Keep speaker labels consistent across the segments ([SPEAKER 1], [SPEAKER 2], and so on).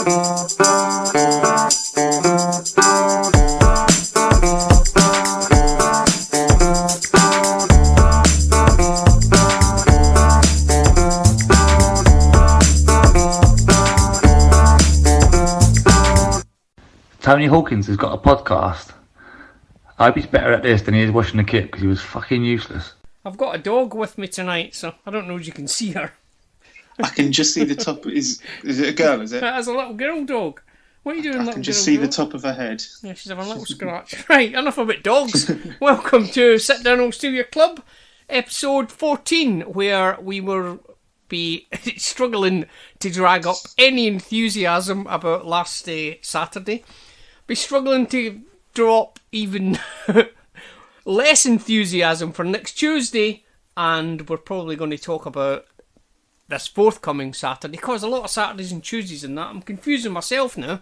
[SPEAKER 1] Tony Hawkins has got a podcast. I hope he's better at this than he is washing the kit, because he was fucking useless.
[SPEAKER 2] I've got a dog with me tonight, so I don't know if you can see her.
[SPEAKER 3] I can just see the top. Is it a girl, is it?
[SPEAKER 2] That's a little girl dog. What are you doing,
[SPEAKER 3] I
[SPEAKER 2] little
[SPEAKER 3] can just
[SPEAKER 2] girl
[SPEAKER 3] see
[SPEAKER 2] dog?
[SPEAKER 3] the top of her head.
[SPEAKER 2] Yeah, she's having a little scratch. Right, enough about dogs. Welcome to Sit Down Old Studio Club, episode 14, where we will be struggling to drag up any enthusiasm about last Saturday. Be struggling to drop even less enthusiasm for next Tuesday, and we're probably going to talk about this forthcoming Saturday, because a lot of Saturdays and Tuesdays and that, I'm confusing myself now.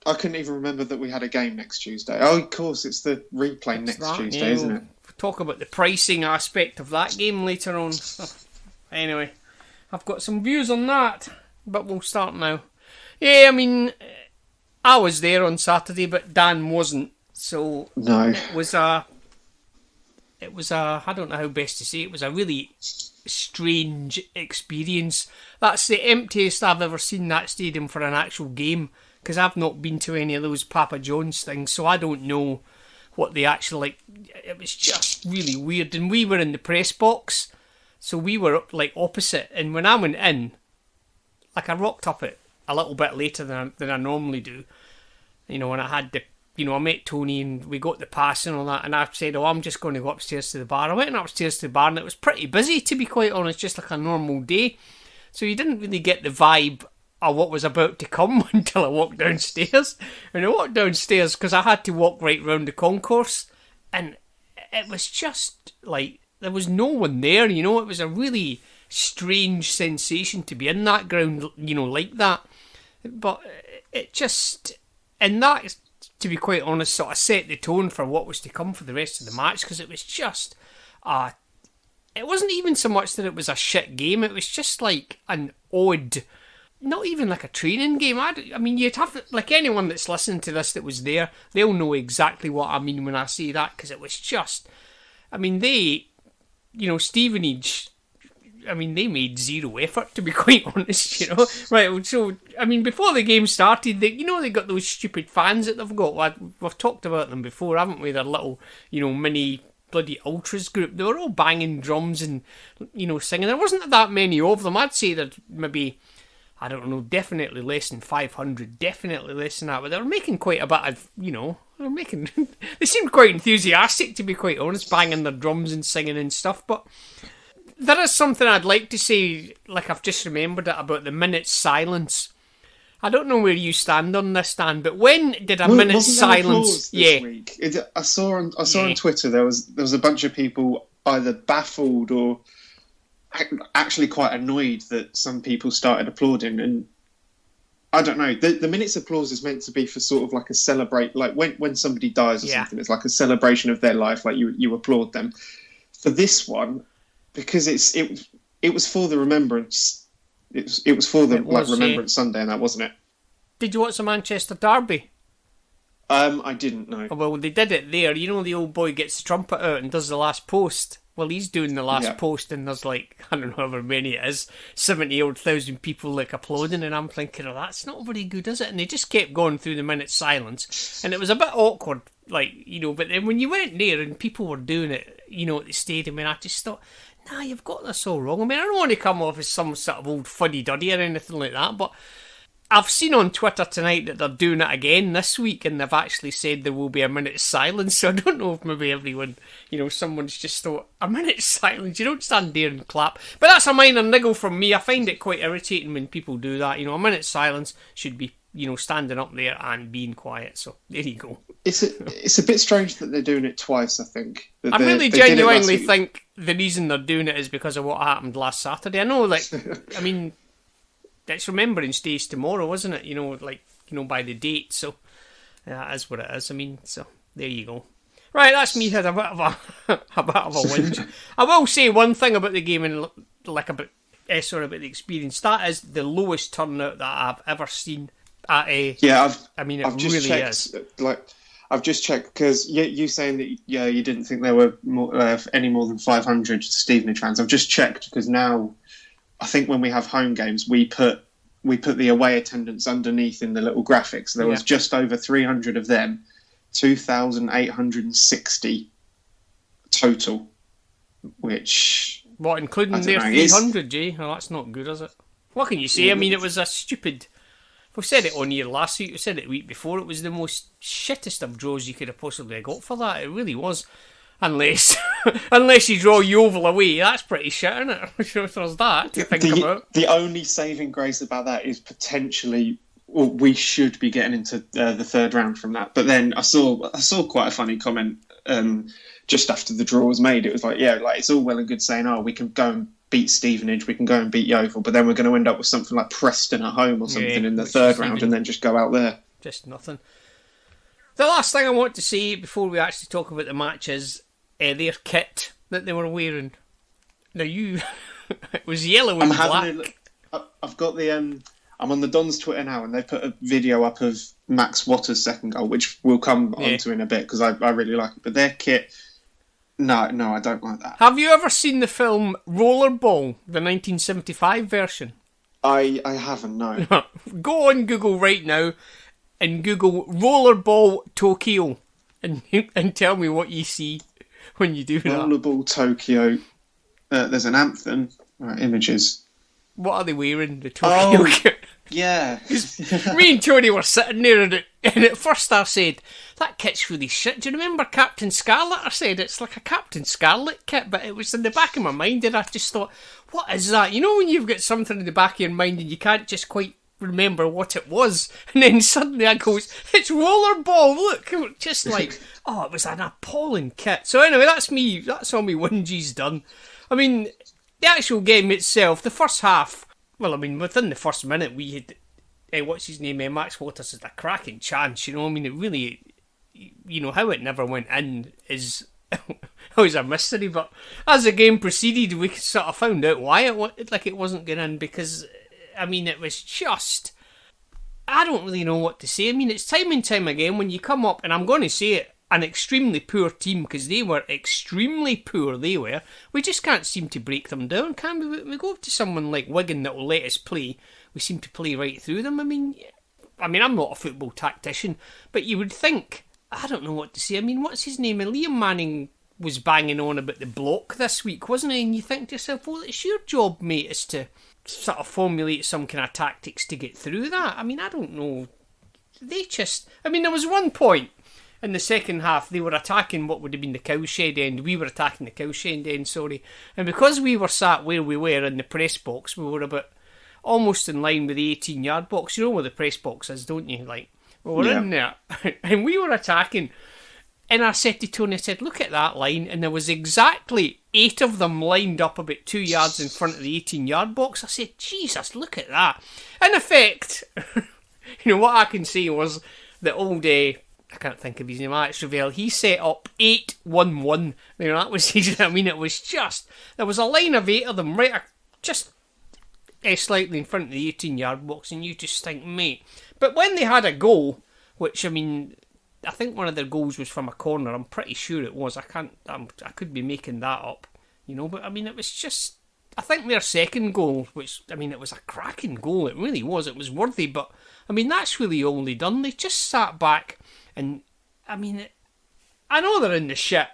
[SPEAKER 3] I couldn't even remember that we had a game next Tuesday. Oh, of course, it's the replay next Tuesday, isn't it?
[SPEAKER 2] We'll talk about the pricing aspect of that game later on. Anyway, I've got some views on that, but we'll start now. Yeah, I mean, I was there on Saturday, but Dan wasn't, so
[SPEAKER 3] no.
[SPEAKER 2] It was a, I don't know how best to say it, was a really strange experience. That's the emptiest I've ever seen that stadium for an actual game, because I've not been to any of those Papa John's things, so I don't know what they actually, it was just really weird. And we were in the press box, so we were like opposite, and when I went in, like, I rocked up at a little bit later than I normally do, you know, when I had the, you know, I met Tony and we got the pass and all that, and I said, oh, I'm just going to go upstairs to the bar. I went upstairs to the bar and it was pretty busy, to be quite honest, just like a normal day, so you didn't really get the vibe of what was about to come until I walked downstairs. And I walked downstairs because I had to walk right round the concourse, and it was just like there was no one there, you know. It was a really strange sensation to be in that ground, you know, like that. But it just, and that, to be quite honest, sort of set the tone for what was to come for the rest of the match, because it was just, it wasn't even so much that it was a shit game, it was just like an odd, not even like a training game. I mean, you'd have to, like, anyone that's listening to this that was there, they'll know exactly what I mean when I say that, because it was just, I mean, they, you know, Stevenage, I mean, they made zero effort, to be quite honest, you know. Right, so, I mean, before the game started, they, you know, they got those stupid fans that they've got. We've talked about them before, haven't we? Their little, you know, mini bloody ultras group. They were all banging drums and, you know, singing. There wasn't that many of them. I'd say that maybe, I don't know, definitely less than 500, definitely less than that. But they were making quite a bit of, you know, they seemed quite enthusiastic, to be quite honest, banging their drums and singing and stuff. But there is something I'd like to say, like I've just remembered it, about the minute's silence. I don't know where you stand on this, Dan, but when did a minute's silence?
[SPEAKER 3] This week? I saw on Twitter there was a bunch of people either baffled or actually quite annoyed that some people started applauding, and I don't know. The minute's applause is meant to be for sort of like a celebrate, like when somebody dies or something. It's like a celebration of their life. Like you applaud them. For this one, because it was for the remembrance. It was for the Remembrance Sunday, and that wasn't it.
[SPEAKER 2] Did you watch the Manchester Derby?
[SPEAKER 3] I didn't know.
[SPEAKER 2] Oh, well, they did it there. You know, the old boy gets the trumpet out and does the last post. Well, he's doing the last post, and there's like, I don't know however many it is, 70,000 people like applauding, and I'm thinking, oh, that's not very good, is it? And they just kept going through the minute's silence, and it was a bit awkward, like, you know. But then when you went there and people were doing it, you know, at the stadium, and I just thought, nah, you've got this all wrong. I mean, I don't want to come off as some sort of old fuddy-duddy or anything like that, but I've seen on Twitter tonight that they're doing it again this week, and they've actually said there will be a minute's silence, so I don't know if maybe everyone, you know, someone's just thought, a minute's silence, you don't stand there and clap. But that's a minor niggle from me. I find it quite irritating when people do that. You know, a minute's silence should be, you know, standing up there and being quiet, so there you go.
[SPEAKER 3] It's a bit strange that they're doing it twice, I think.
[SPEAKER 2] I really genuinely think the reason they're doing it is because of what happened last Saturday. I know, like, I mean, it's Remembrance Day's tomorrow, isn't it? You know, like, you know, by the date, so that is what it is. I mean, so there you go. Right, that's me had a bit of a whinge. I will say one thing about the game and like about the experience. That is the lowest turnout that I've ever seen
[SPEAKER 3] Yeah,
[SPEAKER 2] I mean, it
[SPEAKER 3] I've just
[SPEAKER 2] really
[SPEAKER 3] checked,
[SPEAKER 2] is.
[SPEAKER 3] I've just checked because you saying that you didn't think there were any more than 500 Stevenage fans. I've just checked because now I think when we have home games we put the away attendance underneath in the little graphics. There was just over 300 of them, 2,860 total, which
[SPEAKER 2] what, including their 300, Jay? Well, that's not good, is it? What can you say? I mean, it was a stupid. We said it on here last week. We said it the week before. It was the most shittest of draws you could have possibly got for that. It really was. Unless you draw Yeovil away, that's pretty shit, isn't it? There's that to think about.
[SPEAKER 3] The only saving grace about that is potentially we should be getting into the third round from that. But then I saw quite a funny comment just after the draw was made. It was like, it's all well and good saying, we can go and beat Stevenage, we can go and beat Yeovil, but then we're going to end up with something like Preston at home or something in the third round and then just go out there.
[SPEAKER 2] Just nothing. The last thing I want to say before we actually talk about the match is their kit that they were wearing. Now it was yellow and black.
[SPEAKER 3] I've got the I'm on the Dons Twitter now and they put a video up of Max Watter's second goal, which we'll come onto in a bit because I really like it. But their kit, no, I don't like that.
[SPEAKER 2] Have you ever seen the film Rollerball, the 1975 version?
[SPEAKER 3] I haven't, no.
[SPEAKER 2] Go on Google right now and Google Rollerball Tokyo and tell me what you see when you do that.
[SPEAKER 3] Rollerball Tokyo. There's an anthem. Right, images.
[SPEAKER 2] What are they wearing? The Tokyo kit?
[SPEAKER 3] Yeah.
[SPEAKER 2] Me and Tony were sitting there and at first I said, that kit's really shit. Do you remember Captain Scarlet? I said, it's like a Captain Scarlet kit, but it was in the back of my mind and I just thought, what is that? You know when you've got something in the back of your mind and you can't just quite remember what it was, and then suddenly I goes, it's Rollerball, look, just like, it was an appalling kit. So anyway, that's me, that's all my whinges done. I mean, the actual game itself, the first half, well, I mean, within the first minute we had, what's his name, Max Waters had a cracking chance, you know, I mean, it really, you know, how it never went in is always a mystery, but as the game proceeded, we sort of found out why it wasn't going in, because I mean, it was just, I don't really know what to say. I mean, it's time and time again when you come up, and I'm going to say it, an extremely poor team, because they were extremely poor, we just can't seem to break them down, can we? We go up to someone like Wigan that will let us play, we seem to play right through them. I mean, I'm not a football tactician, but you would think, I don't know what to say. I mean, what's his name? Liam Manning was banging on about the block this week, wasn't he? And you think to yourself, well, it's your job, mate, is to sort of formulate some kind of tactics to get through that. I mean, I don't know. There was one point in the second half, they were attacking what would have been the cowshed end. We were attacking the cowshed end, sorry. And because we were sat where we were in the press box, we were about almost in line with the 18-yard box. You know where the press box is, don't you? Like, we were in there. And we were attacking. And I said to Tony, I said, look at that line. And there was exactly 8 of them lined up about 2 yards in front of the 18-yard box. I said, Jesus, look at that. In effect, what I can say was the old, I can't think of his name, Alex Ravel, he set up 8-1-1. That was his, it was just, there was a line of 8 of them right just slightly in front of the 18-yard box, and you just think, mate. But when they had a goal, which, I think one of their goals was from a corner. I'm pretty sure it was. I could be making that up, But it was just. I think their second goal, which it was a cracking goal. It really was. It was worthy. But that's really all they done. They just sat back, and I know they're in the shit,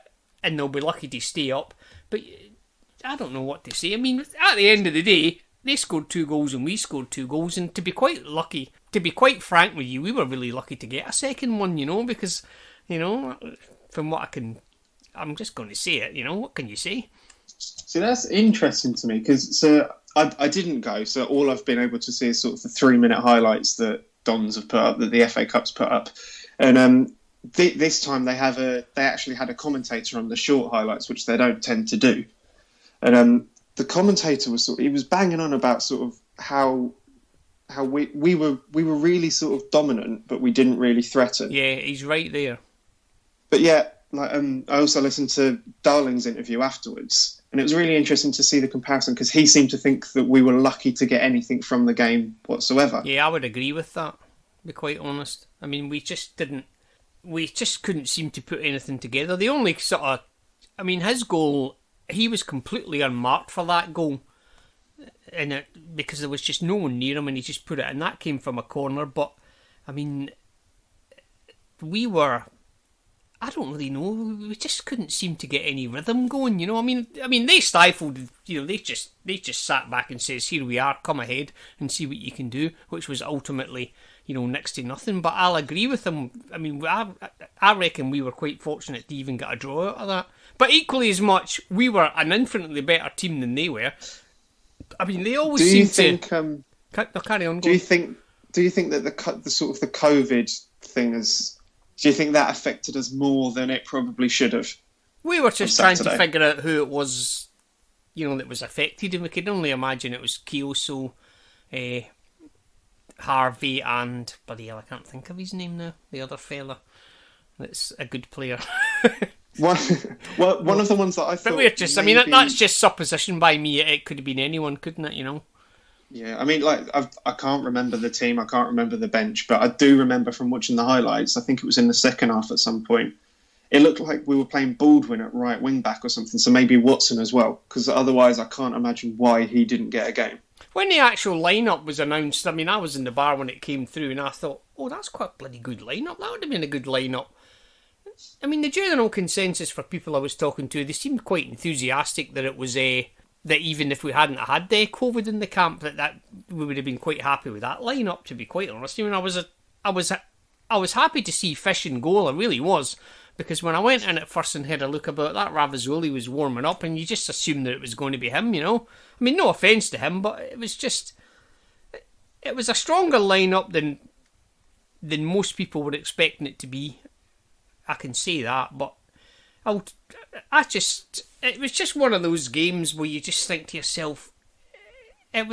[SPEAKER 2] and they'll be lucky to stay up. But I don't know what to say. At the end of the day, they scored 2 goals and we scored 2 goals, and to be quite lucky. To be quite frank with you, we were really lucky to get a second one, because, from what I'm just going to say it, what can you say?
[SPEAKER 3] See, that's interesting to me, because I didn't go, so all I've been able to see is sort of the 3-minute highlights that Dons have put up, that the FA Cup's put up. And this time they actually had a commentator on the short highlights, which they don't tend to do. And the commentator was he was banging on about sort of how we were really sort of dominant, but we didn't really threaten.
[SPEAKER 2] Yeah, he's right there.
[SPEAKER 3] But yeah, I also listened to Darling's interview afterwards, and it was really interesting to see the comparison, because he seemed to think that we were lucky to get anything from the game whatsoever.
[SPEAKER 2] Yeah, I would agree with that. be quite honest. I mean, we just couldn't seem to put anything together. The only sort of, I mean, his goal, he was completely unmarked for that goal, because there was just no one near him, and he just put it, and that came from a corner. But I mean, I don't really know. We just couldn't seem to get any rhythm going, you know. I mean, they stifled. You know, they just sat back and says, "Here we are. Come ahead and see what you can do," which was ultimately, you know, next to nothing. But I'll agree with him. I mean, I reckon we were quite fortunate to even get a draw out of that. But equally as much, we were an infinitely better team than they were. I mean, they always seem to. Carry on.
[SPEAKER 3] Do you think that the sort of the COVID thing is? Do you think that affected us more than it probably should have?
[SPEAKER 2] We were just trying to figure out who it was, you know, that was affected, and we could only imagine it was Kyoso, Harvey, and bloody hell, I can't think of his name now. The other fella, that's a good player.
[SPEAKER 3] One of the ones that I thought.
[SPEAKER 2] But we're just, maybe... I mean, that's just supposition by me. It could have been anyone, couldn't it? You know.
[SPEAKER 3] Yeah, I mean, like, I can't remember the team, I can't remember the bench, but I do remember from watching the highlights, I think it was in the second half at some point, it looked like we were playing Baldwin at right wing back or something, so maybe Watson as well, because otherwise I can't imagine why he didn't get a game.
[SPEAKER 2] When the actual lineup was announced, I mean, I was in the bar when it came through, and I thought, oh, that's quite a bloody good lineup. That would have been a good lineup. I mean, the general consensus for people I was talking to, they seemed quite enthusiastic that it was that even if we hadn't had COVID in the camp, that we would have been quite happy with that lineup. To be quite honest, I mean, I was happy to see Fish in goal. I really was, because when I went in at first and had a look about that, Ravazoli was warming up, and you just assumed that it was going to be him. You know, I mean, no offence to him, but it was a stronger lineup than most people were expecting it to be. I can say that, but it was just one of those games where you just think to yourself, it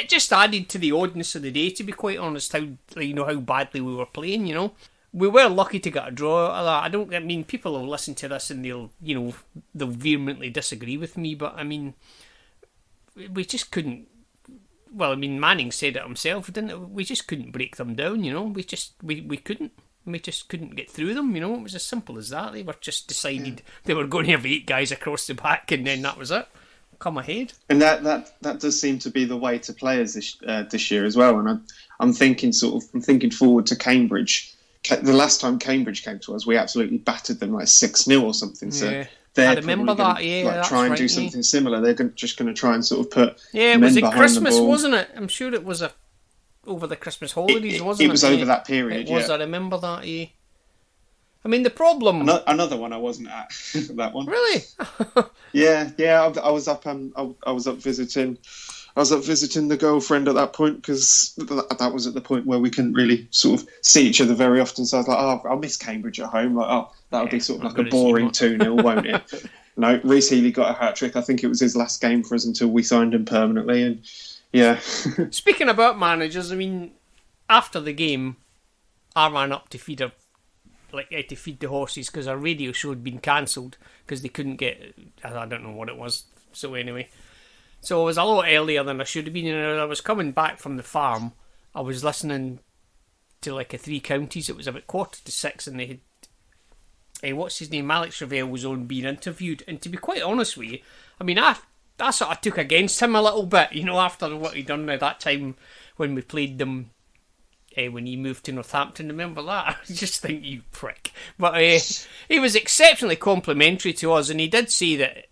[SPEAKER 2] just added to the oddness of the day, to be quite honest, how badly we were playing, you know. We were lucky to get a draw out of that. I mean, people will listen to this and they'll vehemently disagree with me, but I mean, we just couldn't. Well, I mean, Manning said it himself, didn't it? We just couldn't break them down, you know. We couldn't. We just couldn't get through them, you know. It was as simple as that. They were just decided they were going to have 8 guys across the back, and then that was it. Come ahead. And
[SPEAKER 3] that does seem to be the way to play us this year as well. And I'm thinking forward to Cambridge. The last time Cambridge came to us, we absolutely battered them like 6-0 or something. So
[SPEAKER 2] yeah. I remember that. Yeah,
[SPEAKER 3] try and do something similar. They're just going to try and sort of put.
[SPEAKER 2] Yeah, it was at Christmas, wasn't it? I'm sure it was over the Christmas holidays, wasn't it?
[SPEAKER 3] It was over that period,
[SPEAKER 2] it was, I remember that, yeah. I mean, the problem...
[SPEAKER 3] Another one I wasn't at, that one.
[SPEAKER 2] Really?
[SPEAKER 3] yeah, I was up visiting the girlfriend at that point, because that was at the point where we couldn't really sort of see each other very often, so I was like, oh, I'll miss Cambridge at home, like, that'll be sort of like a boring 2-0, won't it? No, Reece Healy got a hat-trick. I think it was his last game for us until we signed him permanently, and yeah.
[SPEAKER 2] Speaking about managers, I mean, after the game, I ran up to feed the horses, because our radio show had been cancelled because they couldn't get. I don't know what it was. So anyway, so I was a lot earlier than I should have been, and I was coming back from the farm. I was listening to like a 3 Counties. It was about 5:45, and they had what's his name, Alex Ravel was on being interviewed. And to be quite honest with you, I mean, I sort of took against him a little bit, you know, after what he'd done at that time when we played them, when he moved to Northampton. Remember that? I just think, you prick. But he was exceptionally complimentary to us, and he did say that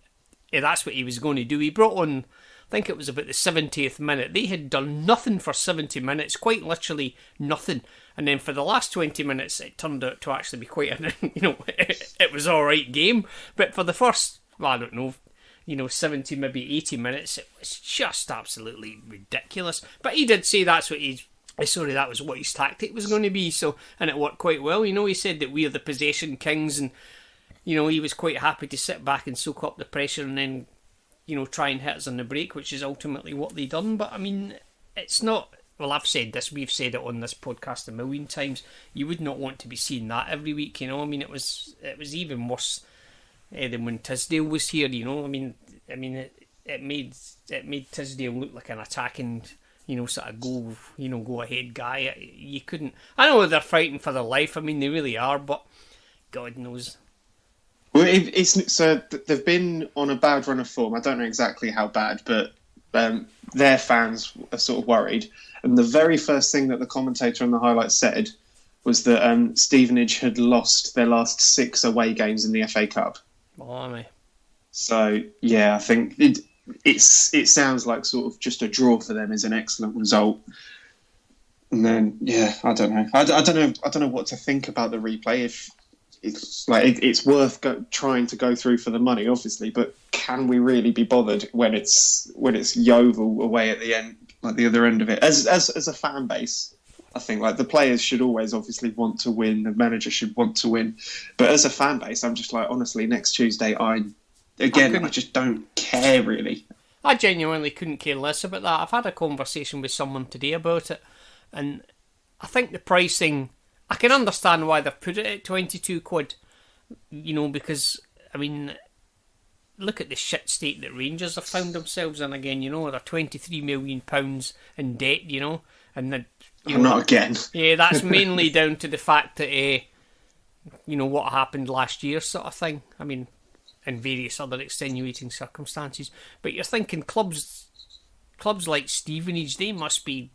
[SPEAKER 2] that's what he was going to do. He brought on, I think it was about the 70th minute. They had done nothing for 70 minutes, quite literally nothing. And then for the last 20 minutes, it turned out to actually be quite it was all right game. But for the first, I don't know, 70, maybe 80 minutes, it was just absolutely ridiculous. But he did say that was what his tactic was going to be. So, and it worked quite well. He said that we are the possession kings, and he was quite happy to sit back and soak up the pressure and then, try and hit us on the break, which is ultimately what they done. But I mean, it's not. Well, I've said this. We've said it on this podcast a million times. You would not want to be seeing that every week. I mean, it was even worse than when Tisdale was here. I mean, it made Tisdale look like an attacking sort of go ahead guy. You couldn't. I know they're fighting for their life. I mean, they really are, but God knows.
[SPEAKER 3] Well, so they've been on a bad run of form. I don't know exactly how bad, but their fans are sort of worried. And the very first thing that the commentator on the highlights said was that Stevenage had lost their last 6 away games in the FA Cup.
[SPEAKER 2] Blimey.
[SPEAKER 3] So, yeah, I think it sounds like sort of just a draw for them is an excellent result. And then, yeah, I don't know. I don't know what to think about the replay. If it's worth trying to go through for the money, obviously, but can we really be bothered when it's Yeovil away at the end, like the other end of it? As a fan base, I think like the players should always obviously want to win, the manager should want to win, but as a fan base, I'm just like, honestly, next Tuesday, I just don't care really.
[SPEAKER 2] I genuinely couldn't care less about that. I've had a conversation with someone today about it, and I think the pricing, I can understand why they've put it at 22 quid, because, I mean, look at the shit state that Rangers have found themselves in again, they're £23 million in debt, and
[SPEAKER 3] not again.
[SPEAKER 2] Yeah, that's mainly down to the fact that, what happened last year sort of thing. I mean, and various other extenuating circumstances. But you're thinking clubs like Stevenage, they must be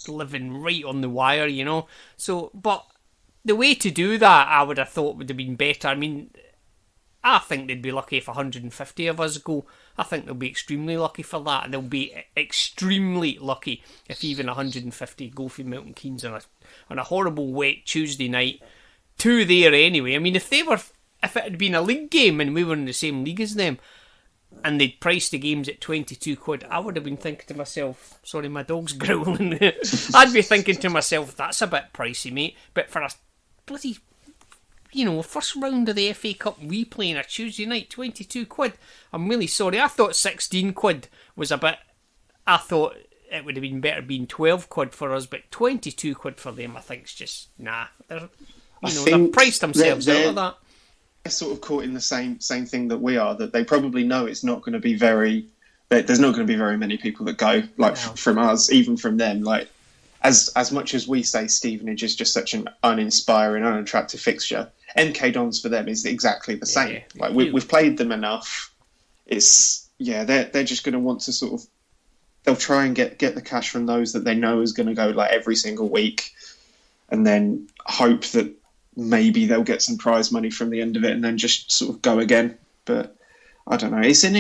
[SPEAKER 2] living right on the wire, So, but the way to do that, I would have thought would have been better. I mean, I think they'd be lucky if 150 of us go. I think they'll be extremely lucky for that. And they'll be extremely lucky if even 150 go for Milton Keynes on a horrible wet Tuesday night. 2 there anyway. I mean, if it had been a league game and we were in the same league as them, and they'd priced the games at 22 quid, I would have been thinking to myself, sorry, my dog's growling. I'd be thinking to myself, that's a bit pricey, mate. But for a bloody, first round of the FA Cup replay on a Tuesday night, 22 quid. I'm really sorry. I thought 16 quid was a bit, I thought it would have been better being 12 quid for us, but 22 quid for them, I think is just, nah. They've priced themselves out of that.
[SPEAKER 3] They're sort of caught in the same thing that we are, that they probably know it's not going to be there's not going to be very many people that go, from us, even from them. Like, as much as we say Stevenage is just such an uninspiring, unattractive fixture, MK Dons for them is exactly the same.
[SPEAKER 2] Yeah,
[SPEAKER 3] like we've played them enough. They're just going to want to sort of, they'll try and get the cash from those that they know is going to go like every single week, and then hope that maybe they'll get some prize money from the end of it, and then just sort of go again. But I don't know. It's an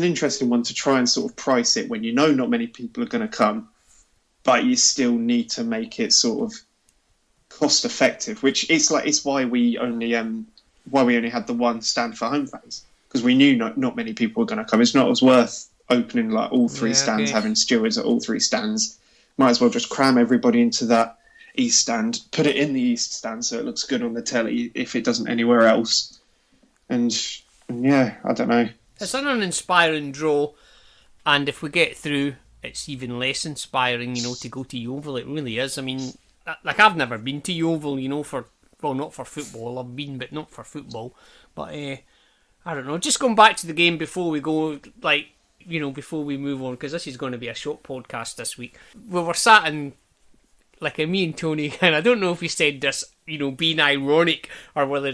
[SPEAKER 3] interesting one to try and sort of price it when not many people are going to come, but you still need to make it sort of cost effective. Which it's why we only had the one stand for home fans, because we knew not many people were going to come. It's not as worth opening like all 3 stands, having stewards at all 3 stands. Might as well just cram everybody into that east stand, put it in the east stand so it looks good on the telly if it doesn't anywhere else. And yeah, I don't know.
[SPEAKER 2] It's an uninspiring draw, and if we get through, it's even less inspiring, to go to Yeovil. It really is. I mean, like, I've never been to Yeovil, not for football. I've been, but not for football. But I don't know. Just going back to the game before we go, before we move on, because this is going to be a short podcast this week. We were sat in, me and Tony, and I don't know if he said this, being ironic, or whether,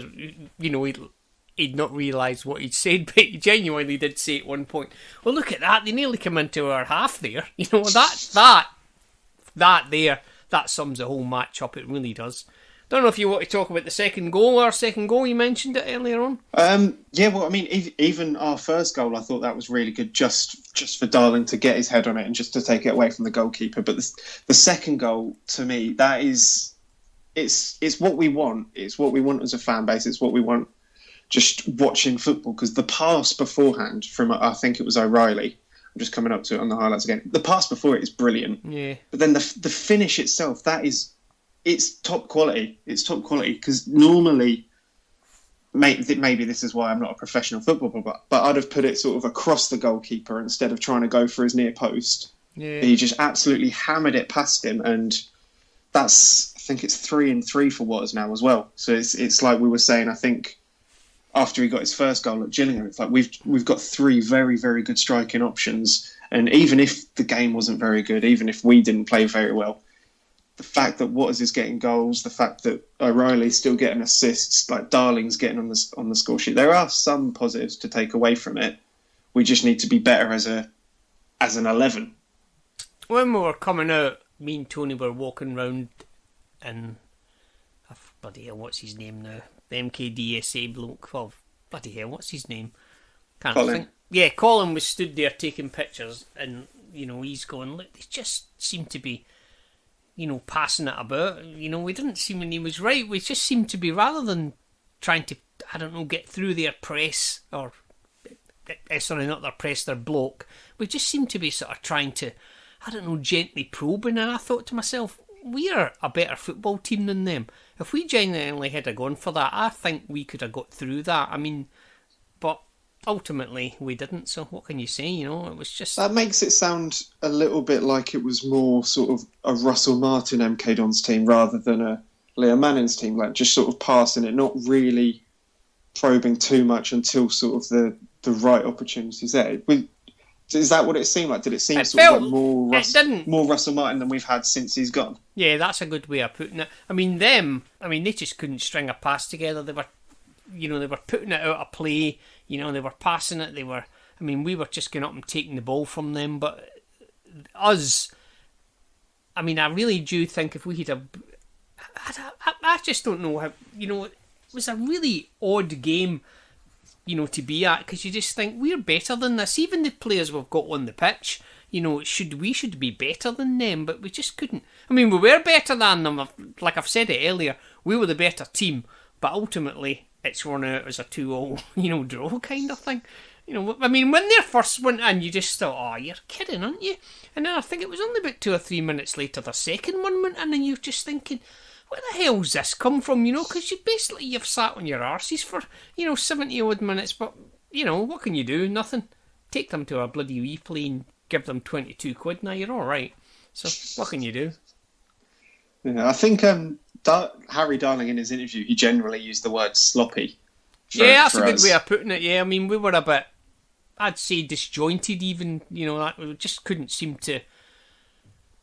[SPEAKER 2] he'd not realised what he'd said, but he genuinely did say at one point, well, look at that, they nearly come into our half there. That sums the whole match up, it really does. Don't know if you want to talk about the second goal, you mentioned it earlier on.
[SPEAKER 3] Yeah, well, I mean, even our first goal, I thought that was really good, just for Darling to get his head on it and just to take it away from the goalkeeper. But the second goal, to me, that is, it's what we want. It's what we want as a fan base. It's what we want just watching football. Because the pass beforehand from, I think it was O'Reilly, I'm just coming up to it on the highlights again. The pass before it is brilliant.
[SPEAKER 2] Yeah. But
[SPEAKER 3] then the finish itself, it's top quality. It's top quality, because normally, maybe this is why I'm not a professional footballer, but I'd have put it sort of across the goalkeeper instead of trying to go for his near post.
[SPEAKER 2] Yeah.
[SPEAKER 3] He just absolutely hammered it past him, and I think it's 3-3 for Waters now as well. So it's like we were saying, I think, after he got his first goal at Gillingham, it's like we've got 3 very, very good striking options, And even if the game wasn't very good, even if we didn't play very well, the fact that Waters is getting goals, the fact that O'Reilly's still getting assists, like Darling's getting on the score sheet, there are some positives to take away from it. We just need to be better as an 11.
[SPEAKER 2] When we were coming out, me and Tony were walking round, and bloody hell, what's his name now? The MKDSA bloke. Oh, bloody hell, what's his name? Can't
[SPEAKER 3] Colin.
[SPEAKER 2] think. Yeah, Colin was stood there taking pictures, and he's going, look, they just seem to be, passing it about. We didn't seem, and he was right. We just seemed to be, rather than trying to, I don't know, get through their press, or sorry, not their press, their bloke. We just seemed to be sort of trying to, I don't know, gently probing. And I thought to myself, we are a better football team than them. If we genuinely had gone for that, I think we could have got through that. I mean, but ultimately we didn't. So what can you say? It was just...
[SPEAKER 3] That makes it sound a little bit like it was more sort of a Russell Martin MK Dons team rather than a Leo Manning's team, like just sort of passing it, not really probing too much until sort of the right opportunities there. Is that what it seemed like? Did it seem sort of like more Russell Martin than we've had since he's gone?
[SPEAKER 2] Yeah, that's a good way of putting it. I mean, they just couldn't string a pass together. They were, they were putting it out of play. They were passing it. We were just going up and taking the ball from them. But us, I really do think if we had I just don't know how, it was a really odd game, to be at, because you just think we're better than this. Even the players we've got on the pitch, we should be better than them, but we just couldn't. We were better than them. Like I've said it earlier, we were the better team, but ultimately it's run out as a 2-2, draw kind of thing. When they first went in, you just thought, oh, you're kidding, aren't you? And then I think it was only about 2 or 3 minutes later the second one went in, and you're just thinking, where the hell's this come from, because you've sat on your arses for, 70 odd minutes, but, what can you do? Nothing. Take them to a bloody replay and give them 22 quid, now you're alright. So, what can you do?
[SPEAKER 3] Yeah, I think Harry Darling in his interview, he generally used the word sloppy.
[SPEAKER 2] That's a good way of putting it, yeah. We were a bit, I'd say, disjointed even, we just couldn't seem to,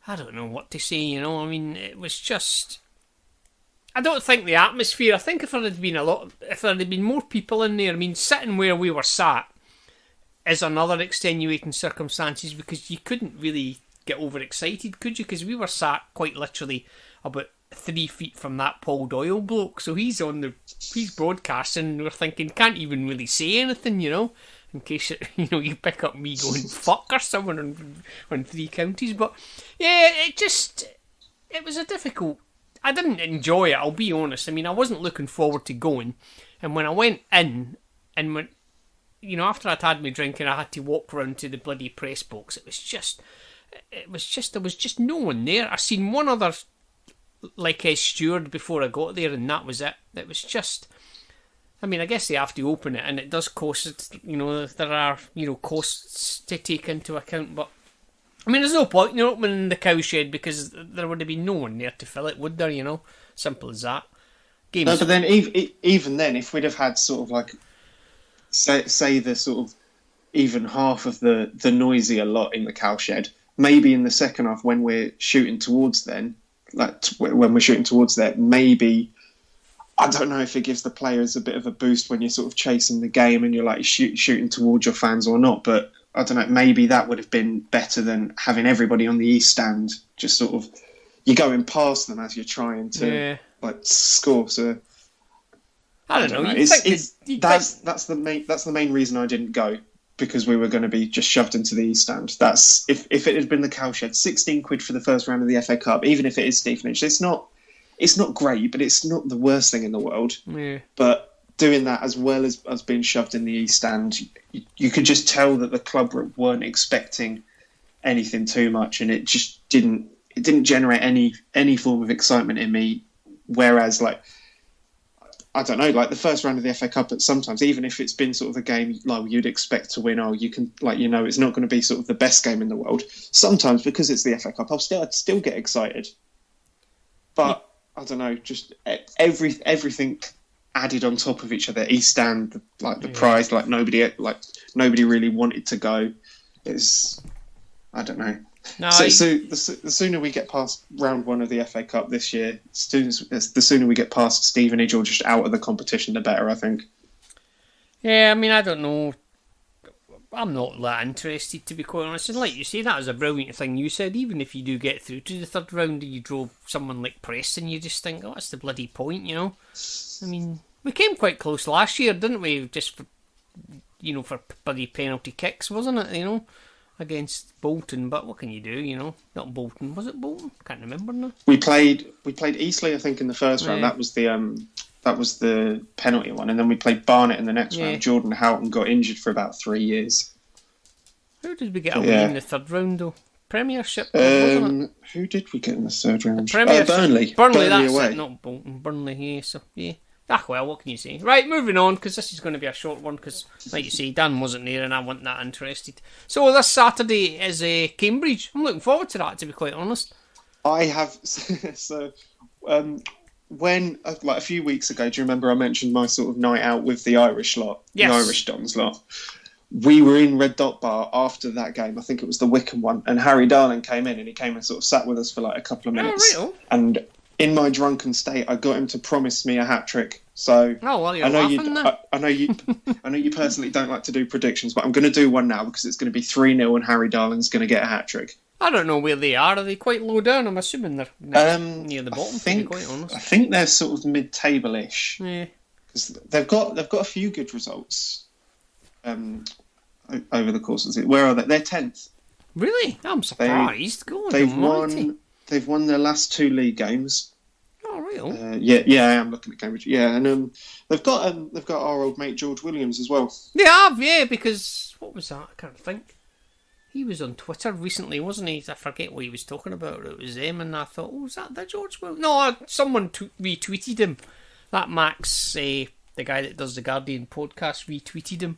[SPEAKER 2] I don't know what to say, it was just... I don't think the atmosphere. I think if there had been more people in there. Sitting where we were sat is another extenuating circumstances, because you couldn't really get overexcited, could you? Because we were sat quite literally about 3 feet from that Paul Doyle bloke. So he's broadcasting, and we're thinking, can't even really say anything, in case you pick up me going fuck or someone on 3 counties. But yeah, it was a difficult. I didn't enjoy it, I'll be honest. I wasn't looking forward to going. And when I went in, and when, after I'd had my drink and I had to walk round to the bloody press box, there was just no one there. I seen one other, steward before I got there, and that was it. It was just, I guess they have to open it, and it does cost, there are, costs to take into account, but there's no point in opening the cowshed, because there would have been no one there to fill it, would there, Simple as that. Games.
[SPEAKER 3] No, but then even then, if we'd have had sort of like, say the sort of even half of the noisier lot in the cowshed, maybe in the second half when we're shooting towards there, maybe, I don't know if it gives the players a bit of a boost when you're sort of chasing the game and you're like shooting towards your fans or not, but I don't know, maybe that would have been better than having everybody on the East Stand, just sort of, you're going past them as you're trying to score. So
[SPEAKER 2] I don't know.
[SPEAKER 3] That's the main reason I didn't go, because we were going to be just shoved into the East Stand. That's if it had been the cowshed, 16 quid for the first round of the FA Cup, even if it is Stevenage, it's not great, but it's not the worst thing in the world.
[SPEAKER 2] Yeah.
[SPEAKER 3] But doing that as well as being shoved in the East Stand, you could just tell that the club weren't expecting anything too much, and it just didn't generate any form of excitement in me. Whereas, I don't know, the first round of the FA Cup, but sometimes, even if it's been sort of a game you'd expect to win, or you can, it's not going to be sort of the best game in the world. Sometimes, because it's the FA Cup, I'd still get excited. But I don't know, just everything added on top of each other. East Stand, the prize, nobody really wanted to go. I don't know.
[SPEAKER 2] No,
[SPEAKER 3] So the sooner we get past round one of the FA Cup this year, the sooner we get past Stevenage or just out of the competition, the better, I think.
[SPEAKER 2] Yeah, I mean, I don't know. I'm not that interested, to be quite honest. And like you say, that was a brilliant thing you said. Even if you do get through to the third round and you draw someone like Preston, you just think, oh, that's the bloody point, you know? I mean, we came quite close last year, didn't we? Just for, for bloody penalty kicks, wasn't it, against Bolton, but what can you do, Not Bolton. Was it Bolton? Can't remember now.
[SPEAKER 3] We played Eastleigh, I think, in the first round. That was the penalty one, and then we played Barnet in the next round. Jordan Houghton got injured for about 3 years.
[SPEAKER 2] Who did we get away in the third round, though? Premiership, wasn't it?
[SPEAKER 3] Who did we get in the third round?
[SPEAKER 2] Burnley. Burnley, that's
[SPEAKER 3] away.
[SPEAKER 2] it, not Bolton. Burnley, yeah, so, yeah. Well, what can you say? Right, moving on, because this is going to be a short one, because, like you say, Dan wasn't there and I wasn't that interested. So this Saturday is Cambridge. I'm looking forward to that, to be quite honest.
[SPEAKER 3] I have... when, like a few weeks ago, do you remember I mentioned my sort of night out with the Irish lot?
[SPEAKER 2] Yes.
[SPEAKER 3] The Irish Dons lot. We were in Red Dot Bar after that game. I think it was the Wickham one. And Harry Darling came in and he came and sort of sat with us for like a couple of minutes.
[SPEAKER 2] Oh, real?
[SPEAKER 3] And in my drunken state, I got him to promise me a hat trick. So
[SPEAKER 2] you're
[SPEAKER 3] I know
[SPEAKER 2] laughing there.
[SPEAKER 3] I know you personally don't like to do predictions, but I'm going to do one now because it's going to be 3-0 and Harry Darling's going to get a hat trick.
[SPEAKER 2] I don't know where they are. Are they quite low down? I'm assuming they're near the bottom. To be quite honest,
[SPEAKER 3] I think they're sort of mid-table-ish.
[SPEAKER 2] Yeah,
[SPEAKER 3] because they've got a few good results over the course of the season. Where are they? They're 10th.
[SPEAKER 2] Really? I'm surprised.
[SPEAKER 3] They've won their last 2 league games.
[SPEAKER 2] Oh, real?
[SPEAKER 3] Yeah, I am looking at Cambridge. Yeah, and they've got our old mate George Williams as well.
[SPEAKER 2] They have, yeah. Because what was that? I can't think. He was on Twitter recently, wasn't he? I forget what he was talking about. It was him, and I thought, oh, was that the George Williams? No, someone retweeted him. That Max, the guy that does the Guardian podcast, retweeted him.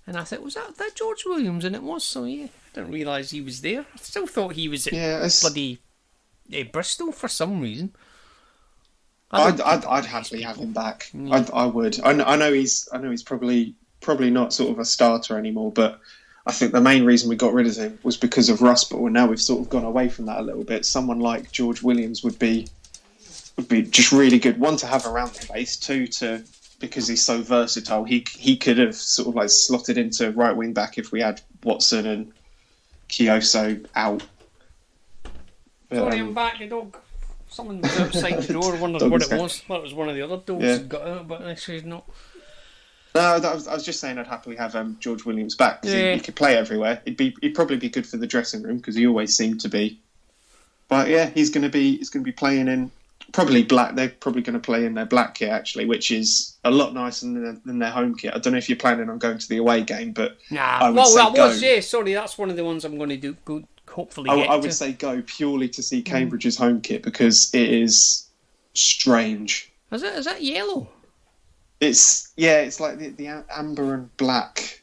[SPEAKER 2] And I thought, was that George Williams? And it was, so yeah. I didn't realise he was there. I still thought he was at bloody Bristol for some reason.
[SPEAKER 3] I'd happily have him back. Yeah. I would. I know he's probably not sort of a starter anymore, but I think the main reason we got rid of him was because of Russell, and now we've sort of gone away from that a little bit. Someone like George Williams would be just really good. One, to have around the place. Two, because he's so versatile, he could have sort of like slotted into right wing back if we had Watson and Kioso out.
[SPEAKER 2] Sorry, I'm back, the dog. Someone was outside the door, wondered what it was. Thought it was one of the other dogs that got out, but actually not.
[SPEAKER 3] No, I was just saying I'd happily have George Williams back because he could play everywhere. He'd probably be good for the dressing room because he always seemed to be. But yeah, he's going to be playing in probably black. They're probably going to play in their black kit actually, which is a lot nicer than their home kit. I don't know if you're planning on going to the away game, but
[SPEAKER 2] sorry, that's one of the ones I'm going to do. Go, hopefully,
[SPEAKER 3] I would say go purely to see Cambridge's home kit because it is strange.
[SPEAKER 2] Is that yellow?
[SPEAKER 3] It's like the amber and black.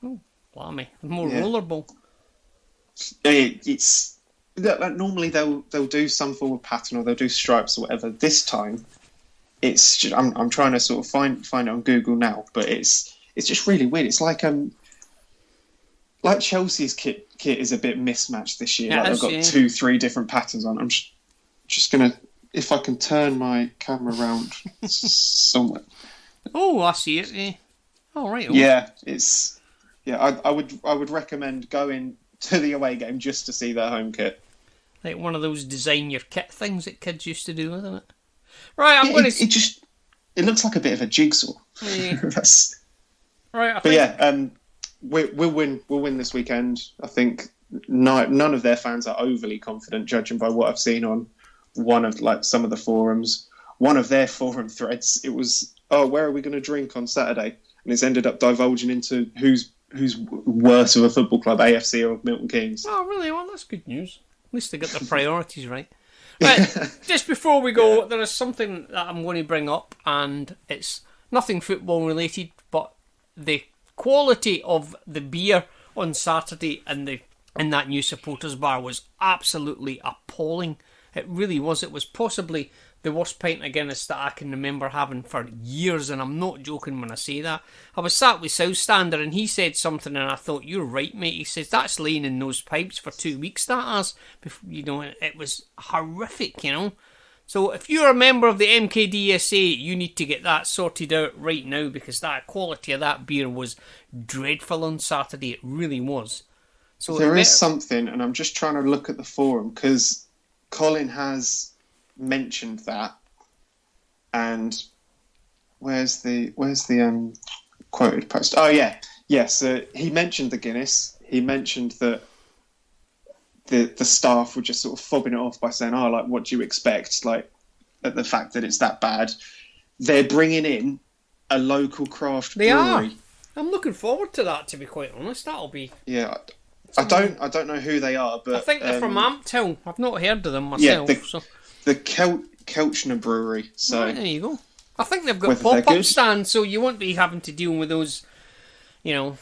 [SPEAKER 2] Oh, blimey! More rollerball.
[SPEAKER 3] It's like normally they'll do some form of pattern or they'll do stripes or whatever. This time, it's just, I'm trying to sort of find it on Google now, but it's just really weird. It's like Chelsea's kit is a bit mismatched this year. They've got 2-3 different patterns on. I'm just gonna, if I can turn my camera around somewhere.
[SPEAKER 2] Oh, I see it. Yeah. Oh, right.
[SPEAKER 3] Yeah, I would recommend going to the away game just to see their home kit.
[SPEAKER 2] Like one of those design your kit things that kids used to do, isn't it? Right, I'm going to.
[SPEAKER 3] It looks like a bit of a jigsaw.
[SPEAKER 2] Yeah.
[SPEAKER 3] Right, but yeah, we'll win this weekend. I think none of their fans are overly confident, judging by what I've seen on one of some of the forums. One of their forum threads, it was, where are we going to drink on Saturday? And it's ended up divulging into who's worse of a football club, AFC or Milton Keynes.
[SPEAKER 2] Oh, really? Well, that's good news. At least they got their priorities right. Right, just before we go, there is something that I'm going to bring up, and it's nothing football related, but the quality of the beer on Saturday in that new supporters bar was absolutely appalling. It really was. It was possibly the worst pint of Guinness that I can remember having for years, and I'm not joking when I say that. I was sat with Southstander and he said something and I thought, you're right, mate. He says, that's laying in those pipes for 2 weeks, that has. You know, it was horrific, you know. So if you're a member of the MKDSA, you need to get that sorted out right now, because that quality of that beer was dreadful on Saturday. It really was. So
[SPEAKER 3] there is something, and I'm just trying to look at the forum, because Colin has mentioned that, and where's the quoted post? Oh yeah, so he mentioned the Guinness. He mentioned that the staff were just sort of fobbing it off by saying, "Oh, like, what do you expect?" Like, at the fact that it's that bad. They're bringing in a local craft brewery. They are.
[SPEAKER 2] I'm looking forward to that, to be quite honest. That'll be...
[SPEAKER 3] Yeah, I don't know who they are, but...
[SPEAKER 2] I think they're from Ampthill. I've not heard of them myself.
[SPEAKER 3] Yeah, the Kelchner Brewery. So
[SPEAKER 2] right, there you go. I think they've got pop-up stands, so you won't be having to deal with those, you know,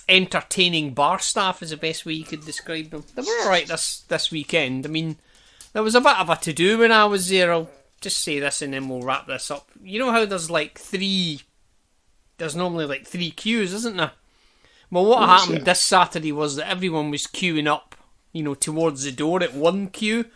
[SPEAKER 2] entertaining bar staff is the best way you could describe them. They were alright this weekend. I mean, there was a bit of a to-do when I was there. I'll just say this and then we'll wrap this up. You know how there's normally like 3 queues, isn't there? Well, what happened this Saturday was that everyone was queuing up, you know, towards the door at one queue,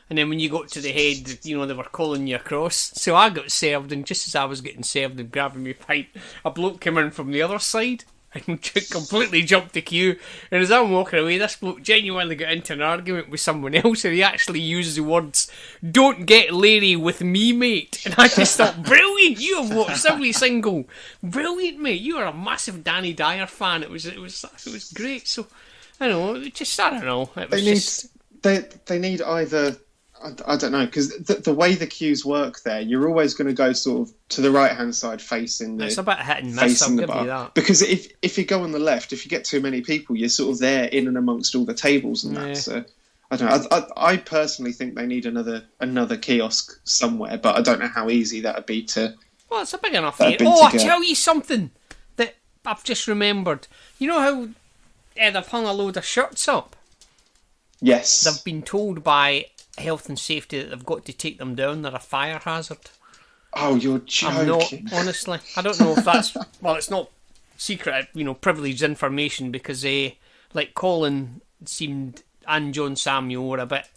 [SPEAKER 2] and then when you got to the head, you know, they were calling you across. So I got served, and just as I was getting served and grabbing my pint, a bloke came in from the other side and completely jumped the queue. And as I'm walking away, this bloke genuinely got into an argument with someone else, and he actually used the words, "Don't get Lairy with me, mate." And I just thought, brilliant, you have watched every single. Brilliant, mate. You are a massive Danny Dyer fan. It was great. So, I don't know, I don't know.
[SPEAKER 3] They need either... I don't know, because the way the queues work there, you're always going to go sort of to the right-hand side facing the...
[SPEAKER 2] It's a bit hit and miss, I'll give you that.
[SPEAKER 3] Because if you go on the left, if you get too many people, you're sort of there in and amongst all the tables and that. So, I don't know. I personally think they need another kiosk somewhere, but I don't know how easy that would be to...
[SPEAKER 2] Well, it's a big enough area. Oh, I'll tell you something that I've just remembered. You know how they've hung a load of shirts up?
[SPEAKER 3] Yes.
[SPEAKER 2] They've been told by Health and Safety that they've got to take them down. They're a fire hazard.
[SPEAKER 3] Oh, you're joking.
[SPEAKER 2] I'm not, honestly. I don't know if that's... Well, it's not secret, you know, privileged information, because like Colin seemed, and John Samuel were a bit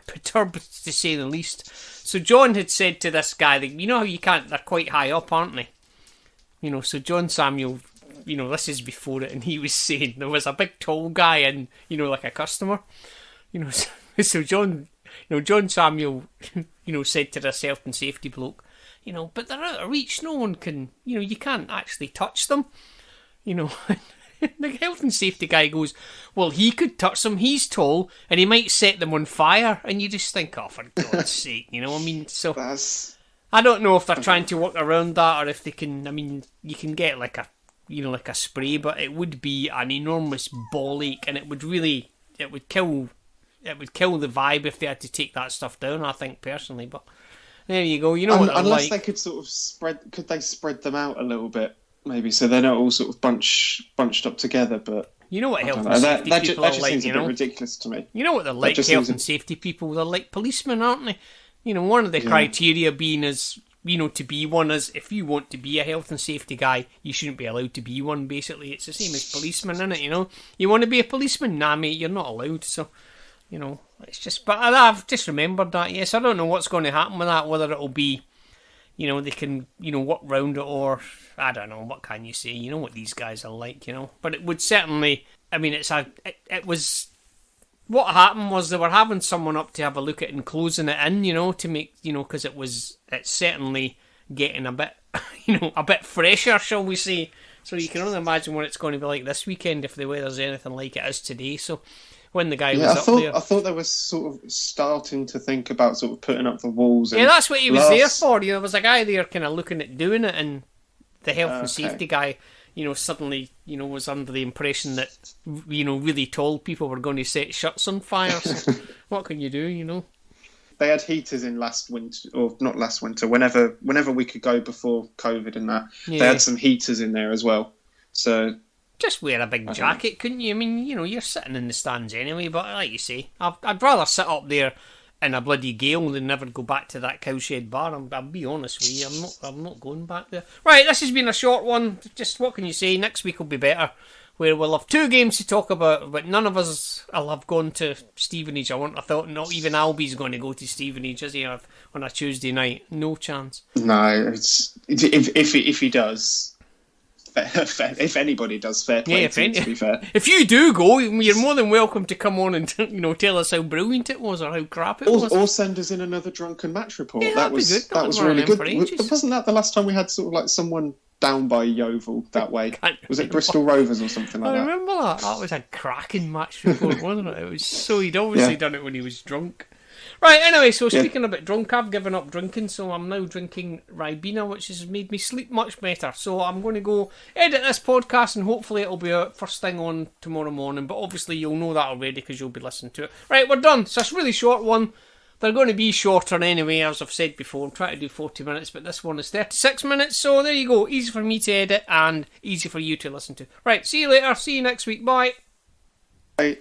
[SPEAKER 2] perturbed, to say the least. So John had said to this guy, that, you know how you can't... They're quite high up, aren't they? You know, so John Samuel... You know, this is before it, and he was saying there was a big tall guy and, you know, like a customer. You know, so John Samuel, you know, said to this health and safety bloke, you know, but they're out of reach, no one can, you know, you can't actually touch them, you know. The health and safety guy goes, well, he could touch them, he's tall, and he might set them on fire, and you just think, oh, for God's sake, you know, I mean, so... I don't know if they're trying to work around that, or if they can, I mean, you can get like a spray, but it would be an enormous ball ache, and it would kill the vibe if they had to take that stuff down, I think, personally. But there you go. You know what they're
[SPEAKER 3] unless
[SPEAKER 2] like.
[SPEAKER 3] They could sort of spread them out a little bit, maybe, so they're not all sort of bunched up together. But
[SPEAKER 2] you know what health and safety people are like, you know?
[SPEAKER 3] Ridiculous to me.
[SPEAKER 2] You know what they're like, health and safety people? They're like policemen, aren't they? You know, one of the criteria being is, you know, to be one is, if you want to be a health and safety guy, you shouldn't be allowed to be one, basically. It's the same as policemen, isn't it, you know? You want to be a policeman? Nah, mate, you're not allowed, so... You know, it's just... But I've just remembered that, yes. I don't know what's going to happen with that, whether it'll be, you know, they can, you know, work round it, or... I don't know, what can you say? You know what these guys are like, you know? But it would certainly... I mean, it was... What happened was they were having someone up to have a look at it and closing it in, you know, to make... You know, because it's certainly getting a bit, you know, a bit fresher, shall we say. So you can only imagine what it's going to be like this weekend if the weather's anything like it is today, so... When the guy was up there,
[SPEAKER 3] I thought they were sort of starting to think about sort of putting up the walls.
[SPEAKER 2] Yeah, that's what he was there for. You know, there was a guy there kind of looking at doing it, and the health and safety guy, you know, suddenly, you know, was under the impression that, you know, really tall people were going to set shirts on fire. So what can you do, you know?
[SPEAKER 3] They had heaters in last winter, or not last winter, whenever we could go before COVID and that. Yeah. They had some heaters in there as well. So...
[SPEAKER 2] Just wear a big jacket, couldn't you? I mean, you know, you're sitting in the stands anyway, but like you say, I'd rather sit up there in a bloody gale and never go back to that cowshed bar. I'll be honest with you, I'm not going back there. Right, this has been a short one. Just what can you say? Next week will be better, where we'll have 2 games to talk about, but none of us will have gone to Stevenage. I thought not even Albie's going to go to Stevenage, is he, on a Tuesday night? No chance.
[SPEAKER 3] No, if he does. If anybody does, fair play to be fair.
[SPEAKER 2] If you do go, you're more than welcome to come on and tell us how brilliant it was or how crap it was.
[SPEAKER 3] Or send us in another drunken match report.
[SPEAKER 2] Yeah,
[SPEAKER 3] that was
[SPEAKER 2] good.
[SPEAKER 3] That was really good. Wasn't that the last time we had sort of like someone down by Yeovil that way? Was it Bristol Rovers or something like that?
[SPEAKER 2] I remember that. That was a cracking match report, wasn't it? It was so he'd obviously done it when he was drunk. Right, anyway, so speaking about drunk, I've given up drinking, so I'm now drinking Ribena, which has made me sleep much better. So I'm going to go edit this podcast, and hopefully it'll be out first thing on tomorrow morning, but obviously you'll know that already because you'll be listening to it. Right, we're done. So it's a really short one. They're going to be shorter anyway, as I've said before. I'm trying to do 40 minutes, but this one is 36 minutes, so there you go. Easy for me to edit and easy for you to listen to. Right, see you later. See you next week. Bye.
[SPEAKER 3] Bye.